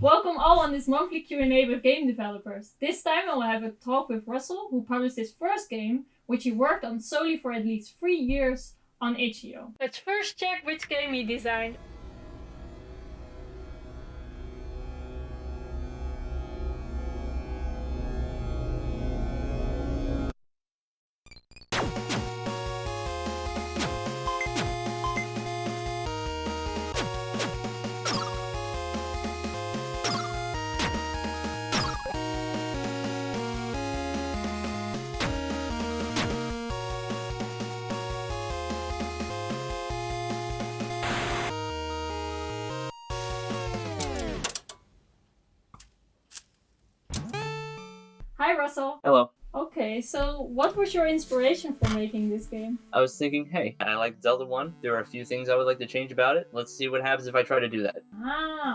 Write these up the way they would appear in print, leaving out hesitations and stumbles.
Welcome all on this monthly Q&A with game developers. This time I will have a talk with Russell, who published his first game, which he worked on solely for at least 3 years on itch.io. Let's first check which game he designed. Hi Russell. Hello. Okay, so what was your inspiration for making this game? I was thinking, hey, I like Zelda 1. There are a few things I would like to change about it. Let's see what happens if I try to do that.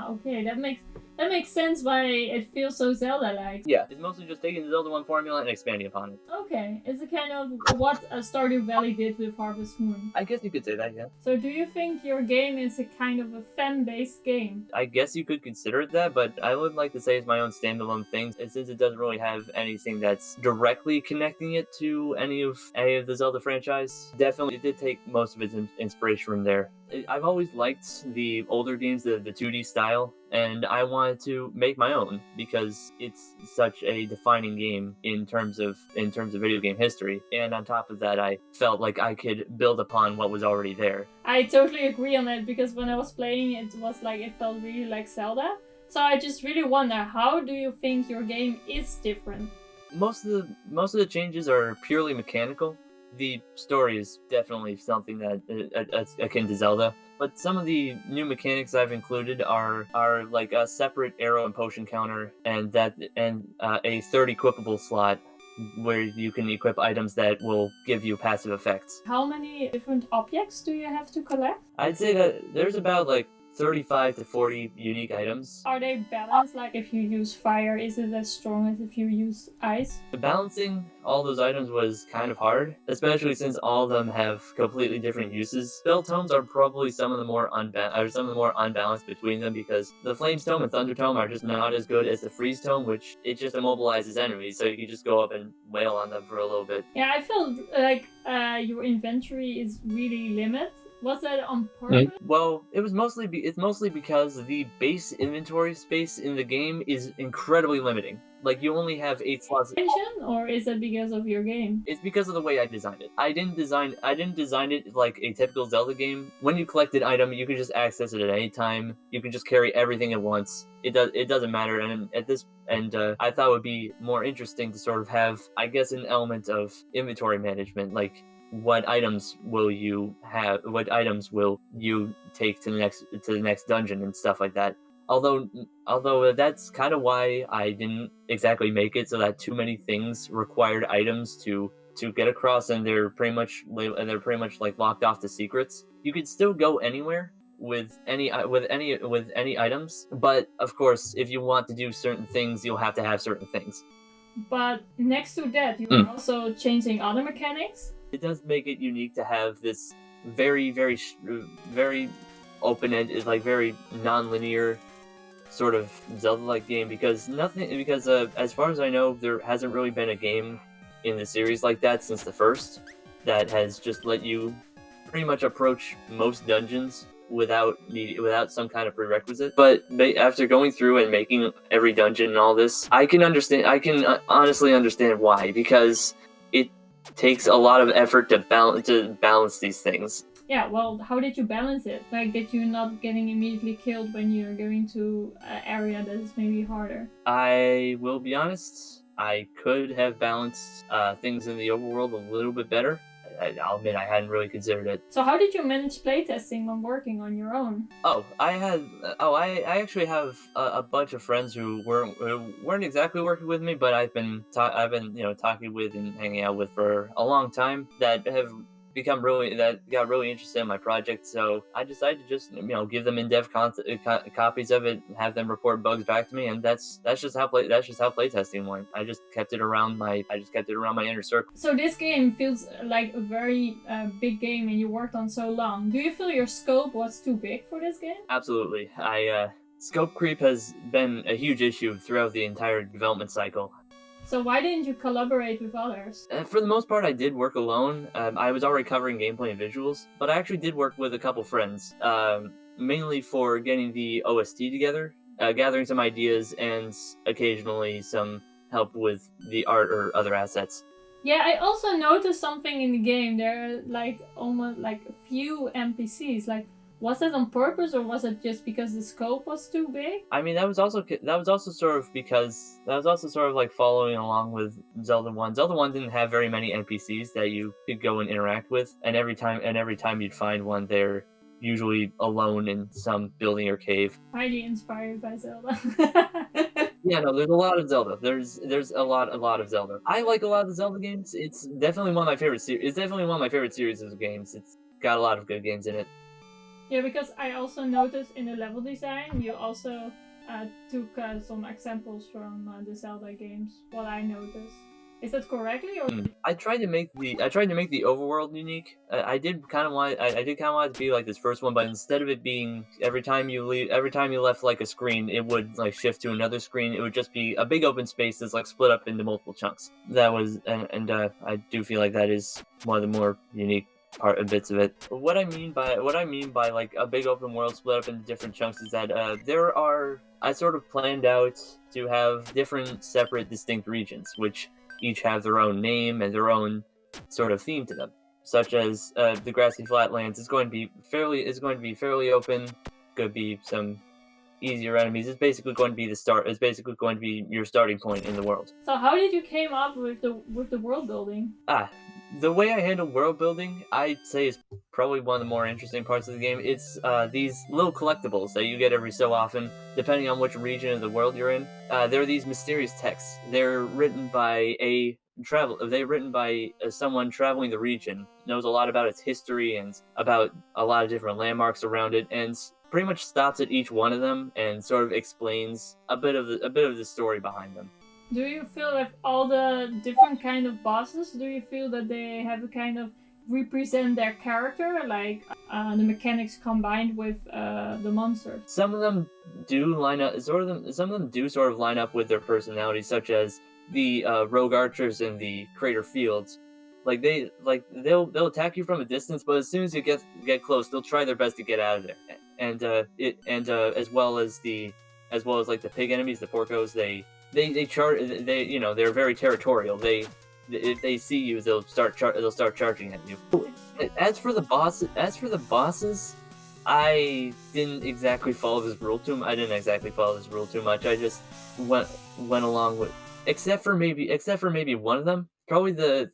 Okay, that makes sense why it feels so Zelda-like. Yeah, it's mostly just taking the Zelda 1 formula and expanding upon it. Okay, it's a kind of what Stardew Valley did with Harvest Moon. I guess you could say that, yeah. So do you think your game is a kind of a fan-based game? I guess you could consider it that, but I would like to say it's my own standalone thing, since it doesn't really have anything that's directly connecting it to any of the Zelda franchise. Definitely, it did take most of its inspiration from there. I've always liked the older games, the 2D style, and I wanted to make my own because it's such a defining game in terms of video game history. And on top of that, I felt like I could build upon what was already there. I totally agree on that, because when I was playing it was like it felt really like Zelda. So I just really wonder, how do you think your game is different? Most of the changes are purely mechanical. The story is definitely something that akin to Zelda, but some of the new mechanics I've included are like a separate arrow and potion counter, and a third equipable slot where you can equip items that will give you passive effects. How many different objects do you have to collect? I'd say that there's about like 35 to 40 unique items. Are they balanced? Like if you use fire, is it as strong as if you use ice? Balancing all those items was kind of hard, especially since all of them have completely different uses. Spell tomes are probably some of the more unbalanced between them, because the Flame Tome and Thunder Tome are just not as good as the Freeze Tome, which it just immobilizes enemies, so you can just go up and wail on them for a little bit. Yeah, I feel like your inventory is really limited. Was that on purpose? Well, it's mostly because the base inventory space in the game is incredibly limiting. Like, you only have 8 slots. Or is it because of your game? It's because of the way I designed it. I didn't design it like a typical Zelda game. When you collect an item, you can just access it at any time. You can just carry everything at once. It doesn't matter. And I thought it would be more interesting to sort of have, I guess, an element of inventory management, like what items will you take to the next dungeon and stuff like that. Although that's kind of why I didn't exactly make it so that too many things required items to get across, and they're pretty much like locked off to secrets. You could still go anywhere with any items, but of course, if you want to do certain things, you'll have to have certain things. But next to that, you are also changing other mechanics. It does make it unique to have this very, very, very open-ended, like very non-linear sort of Zelda-like game, because as far as I know, there hasn't really been a game in the series like that since the first that has just let you pretty much approach most dungeons without some kind of prerequisite. But after going through and making every dungeon and all this, I can honestly understand why, because it takes a lot of effort to balance these things. Yeah, well, how did you balance it? Like, did you not getting immediately killed when you're going to an area that is maybe harder? I will be honest, I could have balanced things in the overworld a little bit better. I'll admit I hadn't really considered it. So how did you manage playtesting when working on your own? I actually have a bunch of friends who weren't exactly working with me, but I've been talking with and hanging out with for a long time, that got really interested in my project. So I decided to just give them in-depth copies of it, have them report bugs back to me, and that's just how playtesting went. I just kept it around my inner circle. So this game feels like a very big game, and you worked on so long. Do you feel your scope was too big for this game? Absolutely. Scope creep has been a huge issue throughout the entire development cycle. So why didn't you collaborate with others? For the most part, I did work alone. I was already covering gameplay and visuals, but I actually did work with a couple friends, mainly for getting the OST together, gathering some ideas, and occasionally some help with the art or other assets. Yeah, I also noticed something in the game. There are like almost like a few NPCs. Like, was that on purpose or was it just because the scope was too big? I mean, that was also sort of because that was also sort of like following along with Zelda 1. Zelda 1 didn't have very many NPCs that you could go and interact with, and every time you'd find one, they're usually alone in some building or cave. Highly inspired by Zelda. Yeah, no, there's a lot of Zelda. There's a lot of Zelda. I like a lot of the Zelda games. It's definitely one of my favorite It's definitely one of my favorite series of games. It's got a lot of good games in it. Yeah, because I also noticed in the level design, you also took some examples from the Zelda games. What I noticed, is that correctly? Or I tried to make the overworld unique. I did kind of want it to be like this first one, but instead of it being every time you left like a screen, it would like shift to another screen. It would just be a big open space that's like split up into multiple chunks. That was and I do feel like that is one of the more unique bits of it. What I mean by like a big open world split up into different chunks is that I sort of planned out to have different separate distinct regions, which each have their own name and their own sort of theme to them. Such as the grassy flatlands is going to be fairly open. Could be some easier enemies. It's basically going to be It's basically going to be your starting point in the world. So how did you came up with the world building? The way I handle world building, I'd say, is probably one of the more interesting parts of the game. It's these little collectibles that you get every so often, depending on which region of the world you're in. There are these mysterious texts. They're written by someone traveling the region, knows a lot about its history and about a lot of different landmarks around it, and pretty much stops at each one of them and sort of explains a bit of the story behind them. Do you feel that all the different kind of bosses, do you feel that they have a kind of represent their character, like the mechanics combined with the monsters? Some of them do line up, Some of them do sort of line up with their personalities, such as the rogue archers in the crater fields. They'll attack you from a distance, but as soon as you get close, they'll try their best to get out of there. And as well as like the pig enemies, the porcos, they're very territorial. If they see you, they'll start charging at you. As for the bosses, I didn't exactly follow this rule too much. I just went along with, except for maybe one of them. Probably the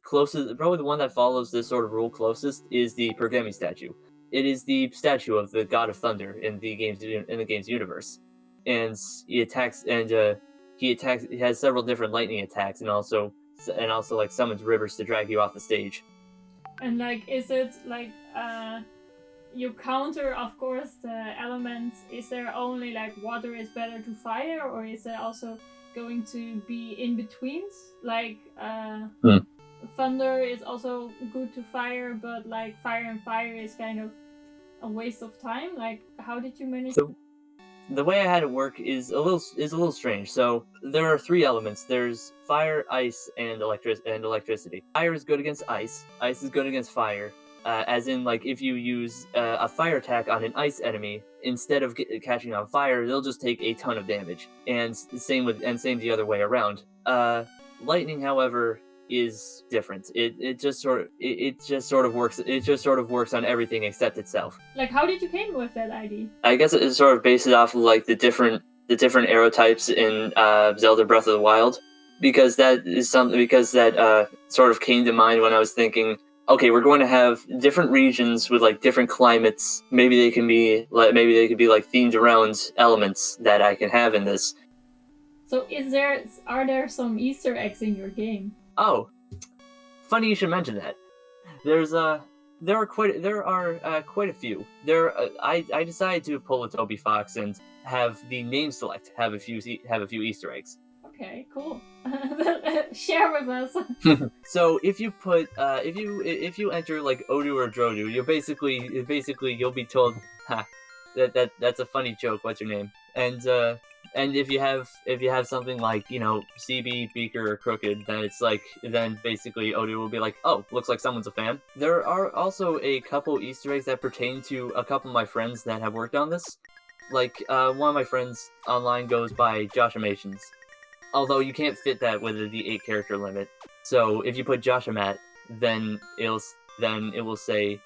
one that follows this sort of rule closest is the Pergemi statue. It is the statue of the god of thunder in the game's universe, and he has several different lightning attacks, and also like summons rivers to drag you off the stage. And like, is it like you counter, of course, the elements? Is there only like water is better to fire, or is there also going to be in betweens? Like thunder is also good to fire, but like fire and fire is kind of a waste of time. Like, how did you manage? So, the way I had it work is a little strange. So there are three elements. There's fire, ice, and electricity. Fire is good against ice. Ice is good against fire. As in, like, if you use a fire attack on an ice enemy, instead of catching on fire, they'll just take a ton of damage. And same the other way around. Lightning, however, is different. It just sort of works on everything except itself. Like, how did you came with that idea? I guess it sort of bases off of like the different arrow types in Zelda Breath of the Wild, because that sort of came to mind when I was thinking, okay, we're going to have different regions with like different climates. Maybe they could be like themed around elements that I can have in this. So are there some Easter eggs in your game? Oh, funny you should mention that. There are quite a few. I decided to pull a Toby Fox and have the name select have a few Easter eggs. Okay, cool. Share with us. So if you enter like Odu or Drodu, you'll be told, "Ha, that's a funny joke. What's your name?" And if you have something like, you know, CB, Beaker, or Crooked, then basically Odoo will be like, oh, looks like someone's a fan. There are also a couple Easter eggs that pertain to a couple of my friends that have worked on this. Like, one of my friends online goes by Joshimations. Although you can't fit that with the 8 character limit. So if you put Joshamat, then it will say,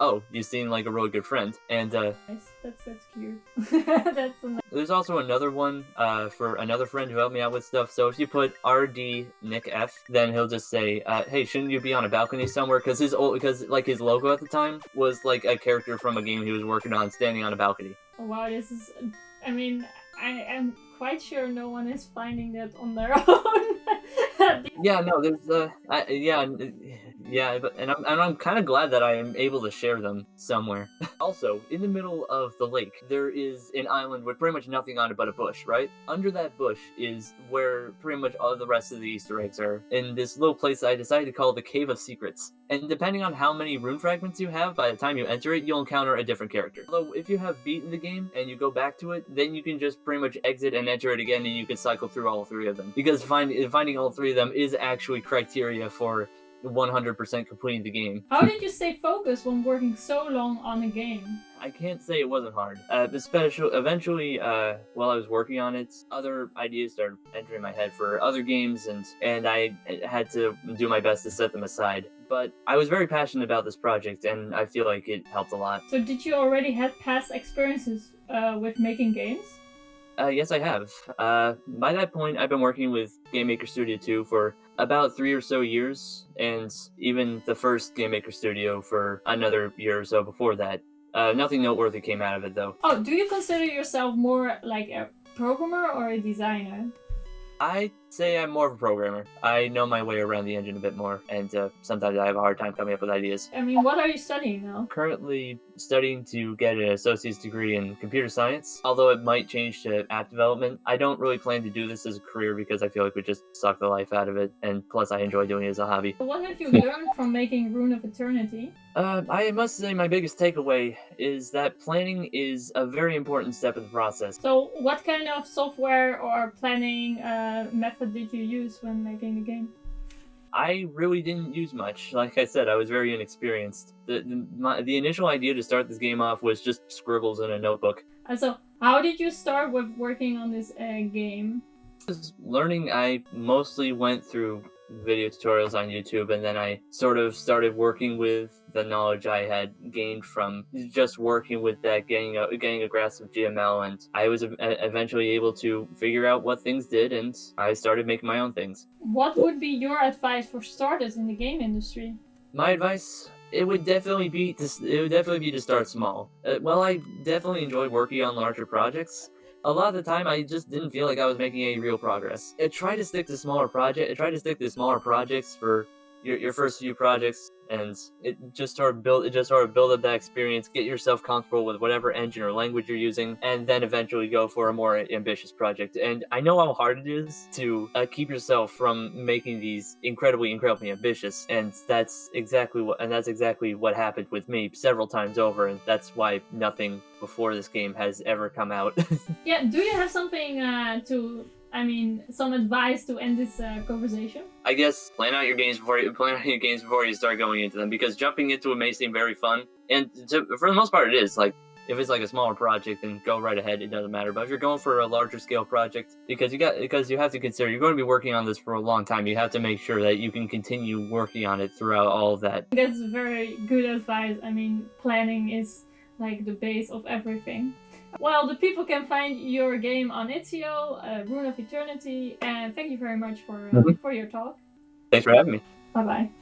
oh, you seem like a really good friend. And Nice. That's cute. That's a nice. there's also another one for another friend who helped me out with stuff. So if you put RD Nick F, then he'll just say, hey, shouldn't you be on a balcony somewhere? Because his logo at the time was like a character from a game he was working on standing on a balcony. Oh, wow, this is. I mean, I am quite sure no one is finding that on their own. Yeah, no, there's I'm kind of glad that I am able to share them somewhere. Also, in the middle of the lake, there is an island with pretty much nothing on it but a bush, right? Under that bush is where pretty much all the rest of the Easter eggs are. In this little place I decided to call the Cave of Secrets. And depending on how many rune fragments you have, by the time you enter it, you'll encounter a different character. Although, if you have beaten the game and you go back to it, then you can just pretty much exit and enter it again, and you can cycle through all 3 of them. Because finding all 3 of them is actually criteria for 100% completing the game. How did you stay focused when working so long on a game? I can't say it wasn't hard. Eventually, while I was working on it, other ideas started entering my head for other games, and I had to do my best to set them aside. But I was very passionate about this project, and I feel like it helped a lot. So did you already have past experiences with making games? Yes, I have. By that point, I've been working with Game Maker Studio 2 for about 3 or so years, and even the first Game Maker Studio for another year or so before that. Nothing noteworthy came out of it, though. Oh, do you consider yourself more like a programmer or a designer? I'd say I'm more of a programmer. I know my way around the engine a bit more, and sometimes I have a hard time coming up with ideas. I mean, what are you studying now? Currently studying to get an associate's degree in computer science, although it might change to app development. I don't really plan to do this as a career because I feel like we just suck the life out of it, and plus I enjoy doing it as a hobby. What have you learned from making Rune of Eternity? I must say my biggest takeaway is that planning is a very important step in the process. So what kind of software or planning method did you use when making the game? I really didn't use much. Like I said, I was very inexperienced. The initial idea to start this game off was just scribbles in a notebook. So how did you start with working on this game? Learning, I mostly went through video tutorials on YouTube, and then I sort of started working with the knowledge I had gained from just working with that, getting a grasp of GML, and I was eventually able to figure out what things did, and I started making my own things. What would be your advice for starters in the game industry? My advice? It would definitely be to start small. Well, I definitely enjoyed working on larger projects. A lot of the time, I just didn't feel like I was making any real progress. Try to stick to smaller projects for your first few projects, and it just sort of build up that experience. Get yourself comfortable with whatever engine or language you're using, and then eventually go for a more ambitious project. And I know how hard it is to keep yourself from making these incredibly ambitious, and that's exactly what happened with me several times over, and that's why nothing before this game has ever come out. Yeah, do you have something some advice to end this conversation? I guess plan out your games before you start going into them, because jumping into it may seem very fun, and for the most part it is. Like, if it's like a smaller project, then go right ahead, it doesn't matter. But if you're going for a larger scale project, because you have to consider you're going to be working on this for a long time, you have to make sure that you can continue working on it throughout all of that. That's very good advice. I mean, planning is like the base of everything. Well, the people can find your game on Itch.io, Rune of Eternity, and thank you very much for your talk. Thanks for having me. Bye-bye.